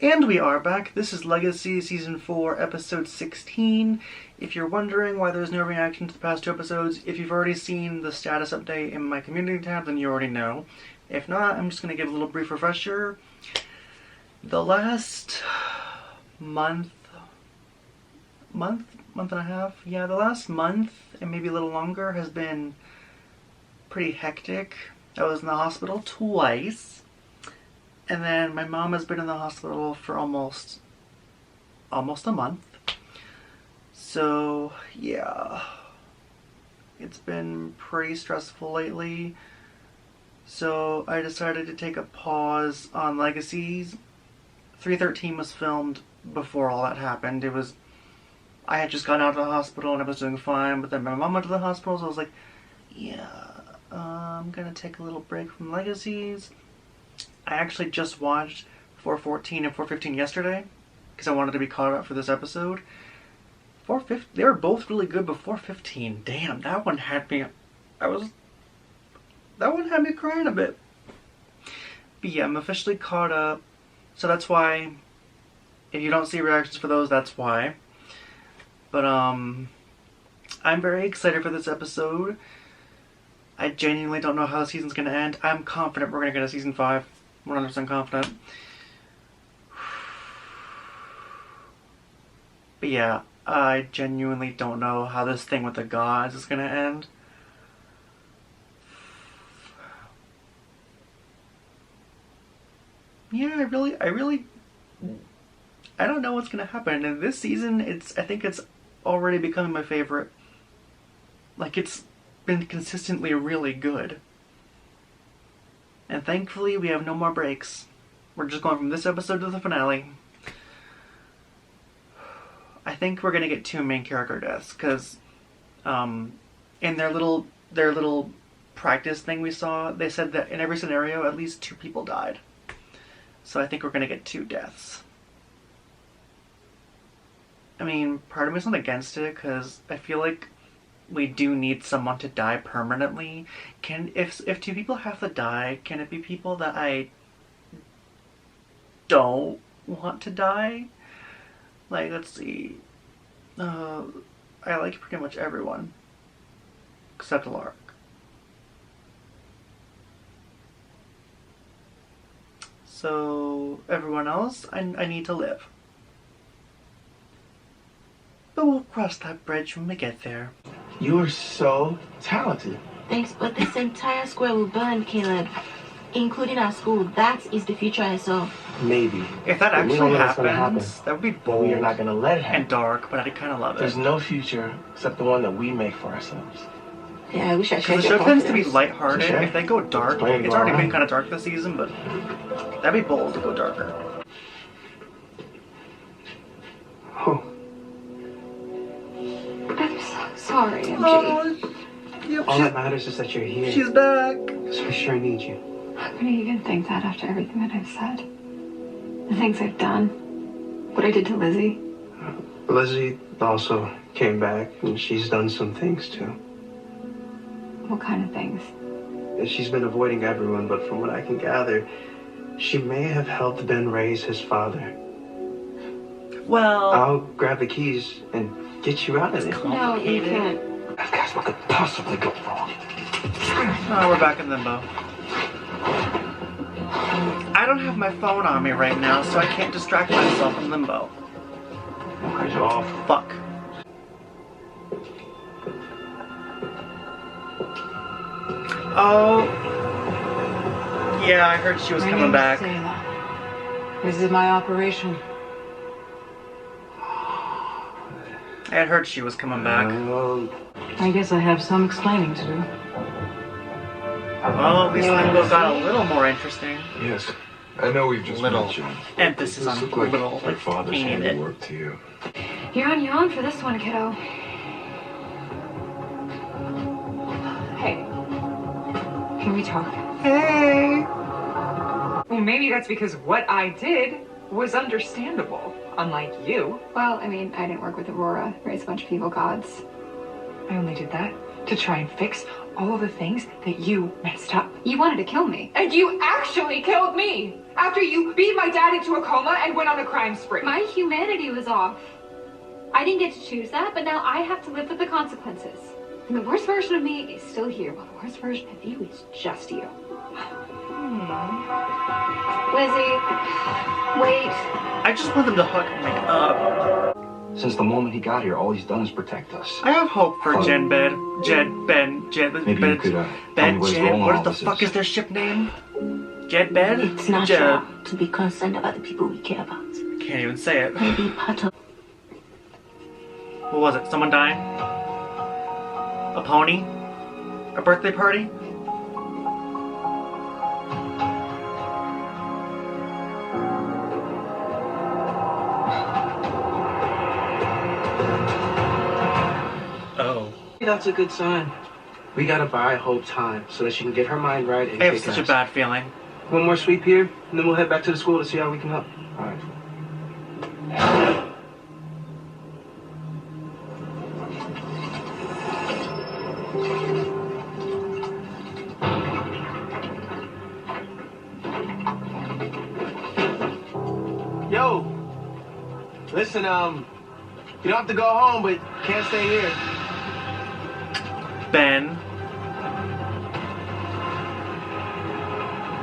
And we are back. This is Legacies Season 4, Episode 16. If you're wondering why there's no reaction to the past two episodes, if you've already seen the status update in my community tab, then you already know. If not, I'm just going to give a little brief refresher. The last month and a half? Yeah, the last month, and maybe a little longer, has been pretty hectic. I was in the hospital twice. And then my mom has been in the hospital for almost a month. So, yeah. It's been pretty stressful lately. So I decided to take a pause on Legacies. 313 was filmed before all that happened. I had just gotten out of the hospital and I was doing fine, but then my mom went to the hospital, so I was like, yeah, I'm gonna take a little break from Legacies. I actually just watched 414 and 415 yesterday because I wanted to be caught up for this episode. 415, they were both really good, but 415, damn, that one had me crying a bit. But yeah, I'm officially caught up, so that's why if you don't see reactions for those, that's why. But I'm very excited for this episode. I genuinely don't know how the season's gonna end. I'm confident we're gonna get a season 5. 100% confident. But yeah, I genuinely don't know how this thing with the gods is gonna end. Yeah, I don't know what's gonna happen. And this season, I think it's already becoming my favorite. Like, it's been consistently really good. And thankfully, we have no more breaks. We're just going from this episode to the finale. I think we're gonna get 2 main character deaths, because in their little practice thing we saw, they said that in every scenario, at least 2 people died. So I think we're gonna get 2 deaths. I mean, part of me is not against it, because I feel like we do need someone to die permanently. If 2 people have to die, can it be people that I don't want to die? Like, let's see. I like pretty much everyone. Except Lark. So, everyone else, I need to live. But we'll cross that bridge when we get there. You are so talented. Thanks, but this entire square will burn, Caleb. Including our school. That is the future I saw. Maybe. If that actually happens, that would be bold. We are not going to let it happen. And dark, but I kind of love it. There's no future except the one that we make for ourselves. Yeah, I wish I shared the your show tends to be confidence. lighthearted. Sure. If they go dark, it's already been kind of dark this season, but that'd be bold to go darker. Oh. I'm so sorry, MG. Oh, yep, All that matters is that you're here. she's back. Because we sure need you. How can you even think that after everything that I've said? The things I've done. What I did to Lizzie. Lizzie also came back, and she's done some things too. What kind of things? She's been avoiding everyone, but from what I can gather, she may have helped Ben raise his father. Well, I'll grab the keys and get you out of there. No, you can't. Guys, what could possibly go wrong? oh, we're back in limbo. I don't have my phone on me right now, so I can't distract myself in limbo. Oh, Fuck. Oh. Yeah, I heard she was My coming name's back. Sayla. This is my operation. I had heard she was coming back. I guess I have some explaining to do. Well, at least limbo got a little more interesting. Yes, I know we've just Little met you. emphasis on Look like little, my father's ain't it? handiwork to you. You're on your own for this one, kiddo. Hey. Can we talk? Hey! Well, maybe that's because what I did was understandable, unlike you. Well, I mean, I didn't work with Aurora, raise a bunch of evil gods. I only did that to try and fix all of the things that you messed up. You wanted to kill me. And you actually killed me after you beat my dad into a coma and went on a crime spree. My humanity was off. I didn't get to choose that, but now I have to live with the consequences. And the worst version of me is still here, while the worst version of you is just you. Lizzie, wait. I just want them to hook and make up. Since the moment he got here, all he's done is protect us. I have hope for Jed, Maybe you could, tell me what his role in What all the this fuck is their ship name? Jed, It's natural to be concerned about the people we care about. Can't even say it. Maybe part of What was it? Someone dying? A pony? A birthday party? Oh. That's a good sign. We gotta buy Hope time so that she can get her mind right and I have kick such a ass. bad feeling. One more sweep here, and then we'll head back to the school to see how we can help. All right. Yo, listen, you don't have to go home, but can't stay here. Ben.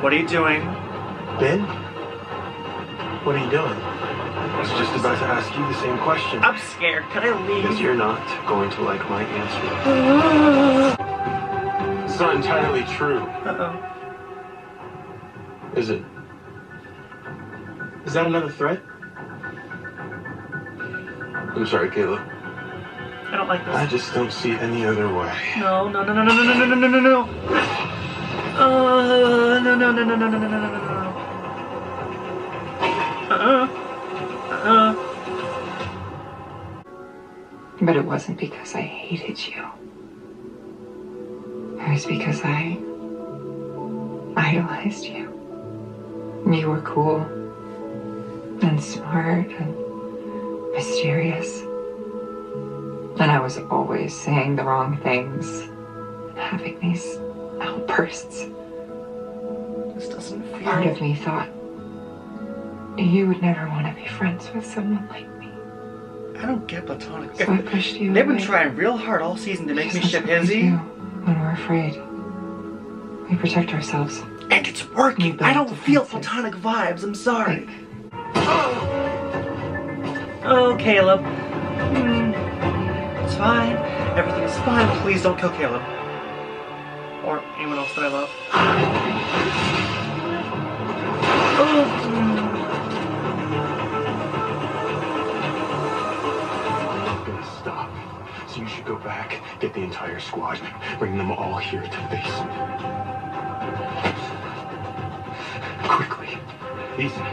What are you doing? Ben? What are you doing? I was just about to ask you the same question. I'm scared. Can I leave? Because you're not going to like my answer. It's not entirely true, Uh-oh. is it? Is that another threat? I'm sorry, Caleb. I don't like this. I just don't see any other way. No, no, no, no, no, no, no, no, no, no, no. No, no, no, no, no, no, no, no, no, no, no. But it wasn't because I hated you. It was because I idolized you. You were cool and smart and mysterious. And I was always saying the wrong things, having these outbursts. This doesn't feel... Part of me thought you would never want to be friends with someone like me. I don't get platonic. So I pushed you They've been away. trying real hard all season to make me Because ship that's what we Hizzie. do when we're afraid. We protect ourselves. And it's working. I don't feel platonic vibes. I'm sorry. Oh, Caleb. It's fine. Everything is fine. Please don't kill Caleb. Or anyone else that I love. Stop. So you should go back, get the entire squad, bring them all here to face me. Quickly. Ethan,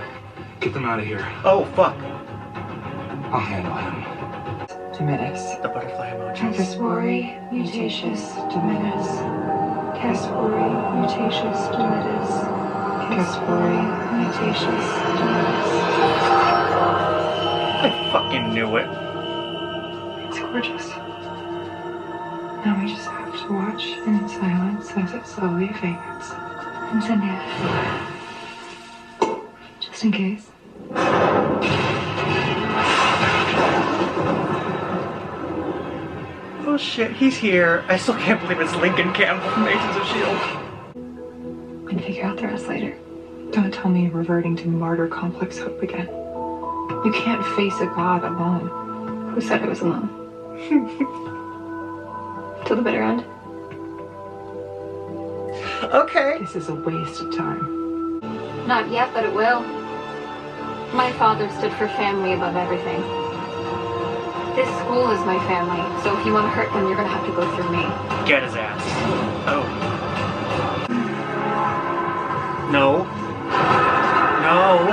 get them out of here. Oh, fuck. I'll handle him. Diminis. The butterfly emojis. S4E mutations diminis. S4E mutations diminis. S4E mutations diminis. I fucking knew it. It's gorgeous. Now we just have to watch in silence as it slowly fades. Continue. Just in case. Oh shit, he's here. I still can't believe it's Lincoln Campbell from Agents of S.H.I.E.L.D. We can figure out the rest later. Don't tell me you're reverting to martyr complex hope again. You can't face a god alone. Who said I was alone? Till the bitter end. Okay. This is a waste of time. Not yet, but it will. My father stood for family above everything. This school is my family, so if you want to hurt them, you're gonna have to go through me. Get his ass. Oh. No. No.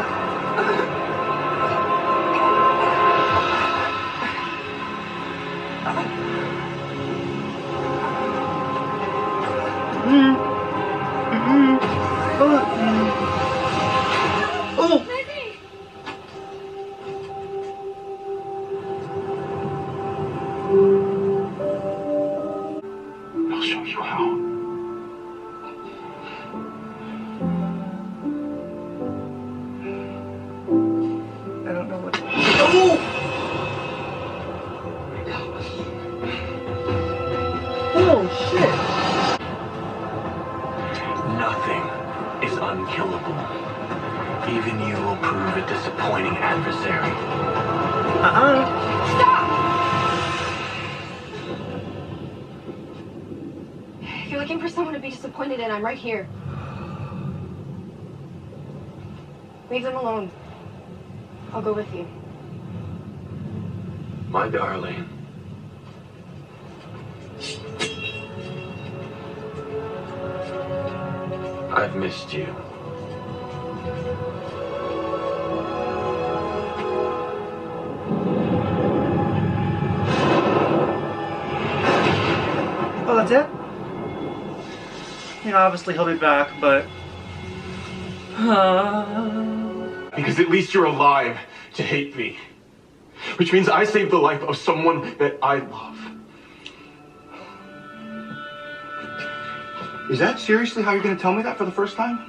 Oh. unkillable. Even you will prove a disappointing adversary. If you're looking for someone to be disappointed in, I'm right here. Leave them alone. I'll go with you. My darling. I've missed you. Oh, that's it? You know, obviously he'll be back, but... Because at least you're alive to hate me. Which means I saved the life of someone that I love. Is that seriously how you're going to tell me that for the first time?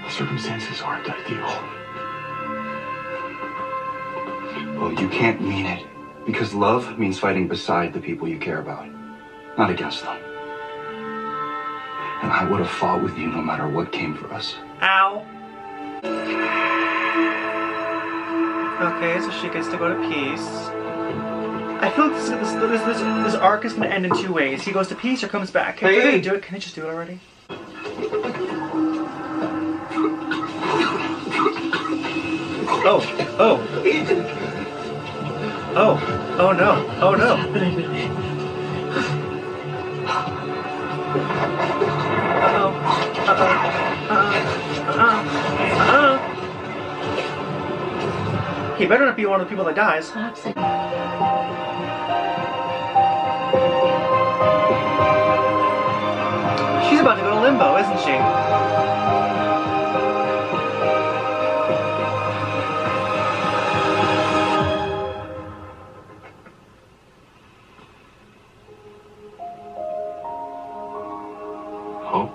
The circumstances aren't ideal. Well, you can't mean it. Because love means fighting beside the people you care about, not against them. And I would have fought with you no matter what came for us. Ow. Okay, so she gets to go to peace. I feel like this arc is going to end in two ways. He goes to peace or comes back. Can they do it? Can they just do it already? Oh, oh. Oh, oh no, oh no. He better not be one of the people that dies. She's about to go to limbo, isn't she? Hope?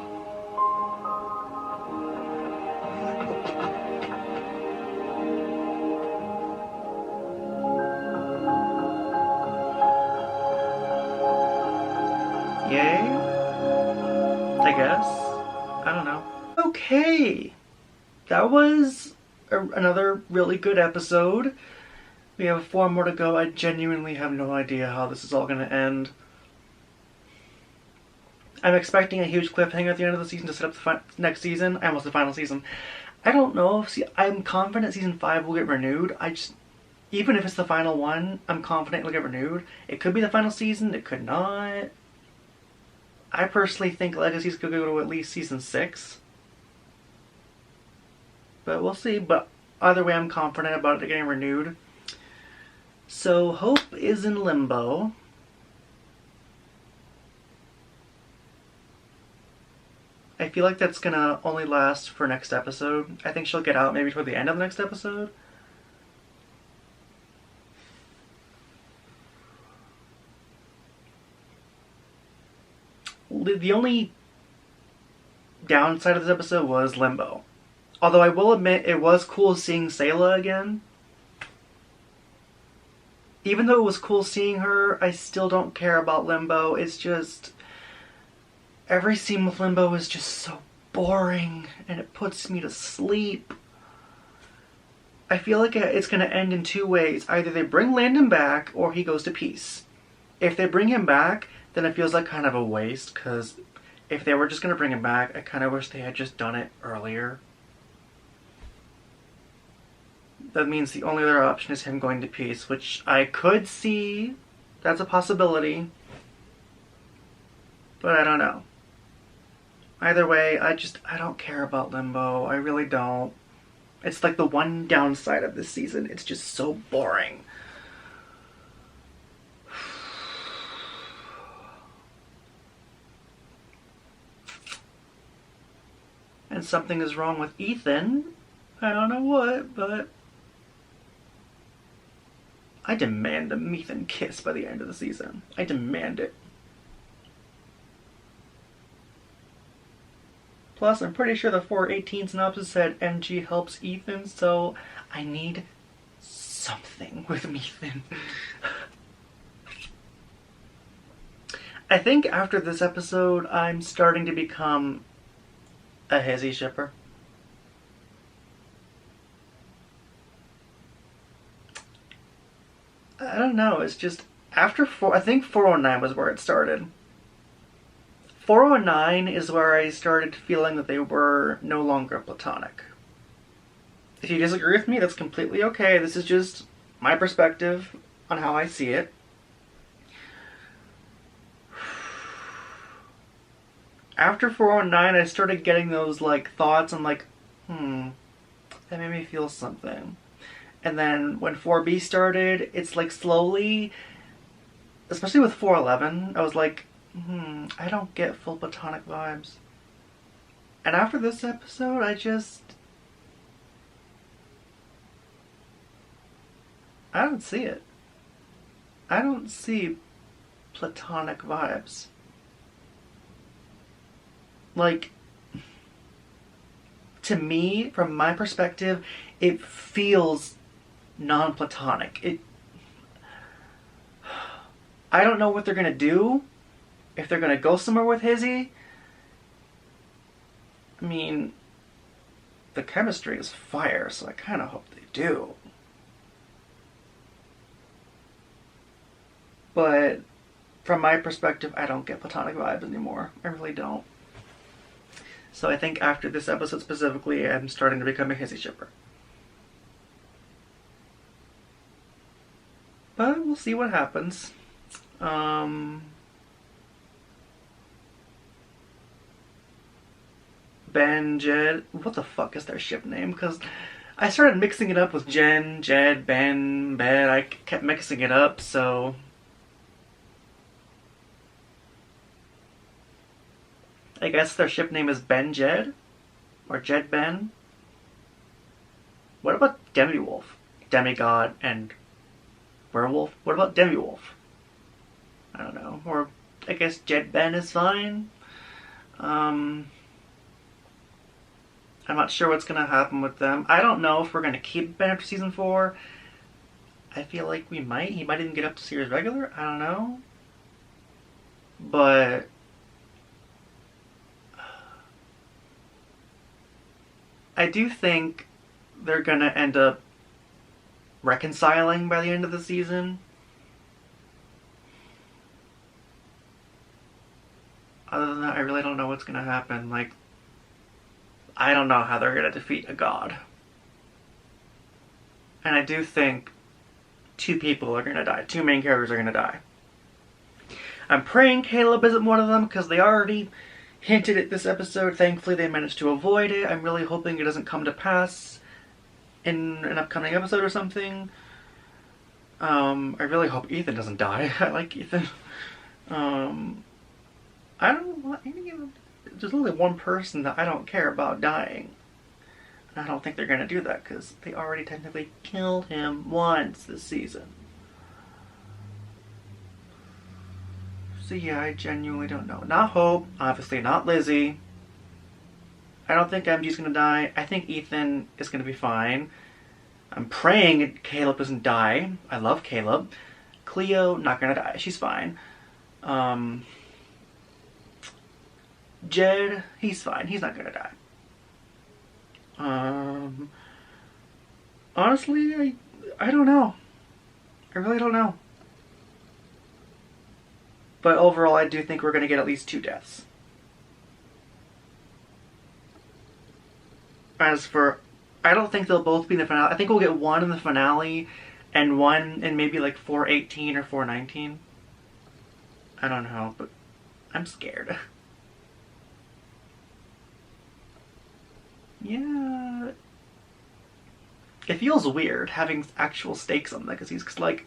Yay? I guess. I don't know. Okay. That was another really good episode. We have 4 more to go. I genuinely have no idea how this is all going to end. I'm expecting a huge cliffhanger at the end of the season to set up the next season. I almost the final season. I don't know. See, I'm confident season 5 will get renewed. Even if it's the final one, I'm confident it'll get renewed. It could be the final season. It could not. I personally think Legacies could go to at least season 6. But we'll see. But either way, I'm confident about it getting renewed. So, Hope is in limbo. I feel like that's gonna only last for next episode. I think she'll get out maybe toward the end of the next episode. The only downside of this episode was limbo. Although I will admit it was cool seeing Sayla again. Even though it was cool seeing her, I still don't care about limbo. It's just... every scene with limbo is just so boring, and it puts me to sleep. I feel like it's going to end in two ways. Either they bring Landon back, or he goes to peace. If they bring him back, then it feels like kind of a waste, because if they were just going to bring him back, I kind of wish they had just done it earlier. That means the only other option is him going to peace, which I could see. That's a possibility. But I don't know. Either way, I don't care about limbo. I really don't. It's like the one downside of this season. It's just so boring. And something is wrong with Ethan. I don't know what, but... I demand a Ethan kiss by the end of the season. I demand it. Plus, I'm pretty sure the 418 synopsis said MG helps Ethan, so I need something with Ethan. I think after this episode, I'm starting to become a Hizzie shipper. I don't know. It's just after I think 409 was where it started. 409 is where I started feeling that they were no longer platonic. If you disagree with me, that's completely okay. This is just my perspective on how I see it. After 409, I started getting those like thoughts. I'm like, that made me feel something. And then when 4B started, it's like slowly, especially with 411, I was like, I don't get full platonic vibes. And after this episode, I don't see it. I don't see platonic vibes. Like, to me, from my perspective, it feels non-platonic. I don't know what they're gonna do. If they're gonna go somewhere with Hizzie. I mean, the chemistry is fire, so I kind of hope they do. But from my perspective, I don't get platonic vibes anymore. I really don't. So I think after this episode specifically, I'm starting to become a Hizzie shipper. But we'll see what happens. Ben, Jed, what the fuck is their ship name? Because I started mixing it up with Jen, Jed, Ben, Bed. I kept mixing it up, so... I guess their ship name is Ben Jed? Or Jed Ben? What about Demiwolf? Demigod and werewolf? What about Demiwolf? I don't know. Or I guess Jed Ben is fine. I'm not sure what's going to happen with them. I don't know if we're going to keep Ben after season 4. I feel like we might. He might even get up to series regular. I don't know. But... I do think they're going to end up reconciling by the end of the season. Other than that, I really don't know what's going to happen. Like, I don't know how they're going to defeat a god. And I do think 2 people are going to die. 2 main characters are going to die. I'm praying Caleb isn't one of them, because they already hinted at this episode. Thankfully, they managed to avoid it. I'm really hoping it doesn't come to pass in an upcoming episode or something. I really hope Ethan doesn't die. I like Ethan. I don't want any of... There's only one person that I don't care about dying. And I don't think they're going to do that, because they already technically killed him once this season. So yeah, I genuinely don't know. Not Hope, obviously not Lizzie. I don't think MG's gonna die. I think Ethan is gonna be fine. I'm praying Caleb doesn't die. I love Caleb. Cleo, not gonna die. She's fine. Jed, he's fine. He's not gonna die. Honestly, I don't know. I really don't know. But overall, I do think we're going to get at least 2 deaths. As for... I don't think they'll both be in the finale. I think we'll get 1 in the finale and 1 in maybe like 418 or 419. I don't know, but I'm scared. Yeah. It feels weird having actual stakes on Legacies, because like...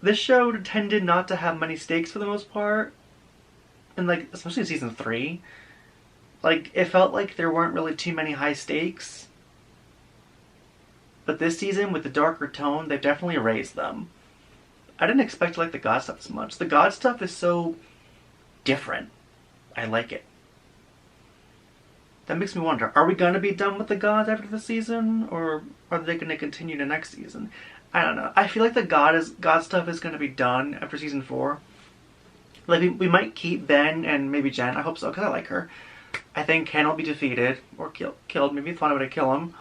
This show tended not to have many stakes for the most part. And like, especially in season 3. Like, it felt like there weren't really too many high stakes. But this season, with the darker tone, they've definitely raised them. I didn't expect to like the God stuff as much. The God stuff is so different. I like it. That makes me wonder, are we going to be done with the gods after the season? Or are they going to continue to next season? I don't know. I feel like the God stuff is going to be done after season 4. Like, we might keep Ben and maybe Jen. I hope so, because I like her. I think Ken will be defeated or killed. Maybe find a way to kill him.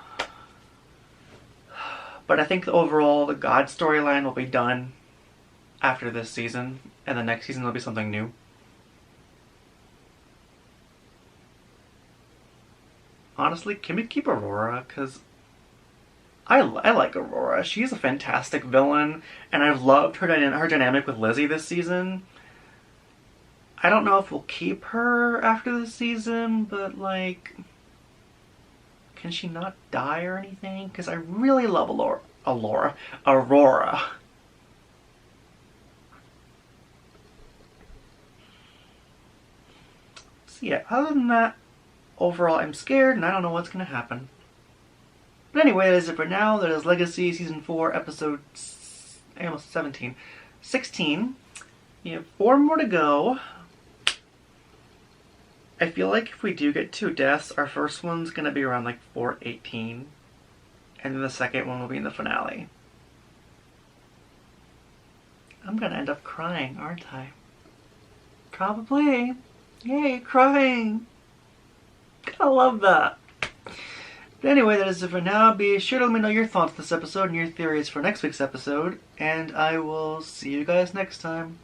But I think overall the God storyline will be done after this season, and the next season will be something new. Honestly, can we keep Aurora? Because I like Aurora. She's a fantastic villain, and I've loved her dynamic with Lizzie this season. I don't know if we'll keep her after this season, but like, can she not die or anything? Because I really love Aurora. So yeah, other than that, overall I'm scared and I don't know what's going to happen. But anyway, that is it for now. That is Legacy Season 4, Episode 16. You have 4 more to go. I feel like if we do get 2 deaths, our first one's going to be around like 4:18. And then the second one will be in the finale. I'm going to end up crying, aren't I? Probably. Yay, crying. I love that. But anyway, that is it for now. Be sure to let me know your thoughts on this episode and your theories for next week's episode. And I will see you guys next time.